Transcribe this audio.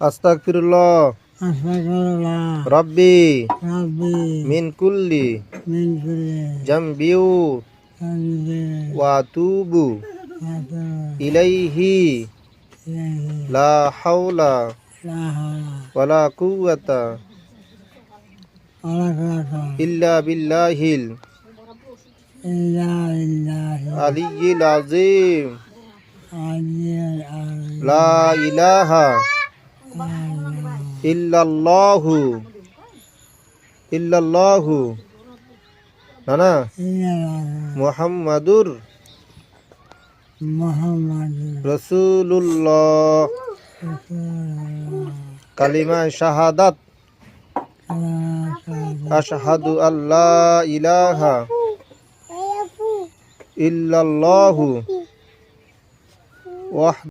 আস্তাগফিরুল্লাহ রাব্বি মিন কুল্লি জামবিউ ওয়া আতুবু ইলাইহি লা হাওলা ওয়ালা কুওয়াতা ইল্লা বিল্লাহিল আলিয়্যিল আযীম লা ইলাহা ইল্লাল্লাহু নানা মুহাম্মাদুর রাসূলুল্লাহ কালিমা শাহাদাত আশহাদু আল্লা ইলাহা ইল্লাল্লাহু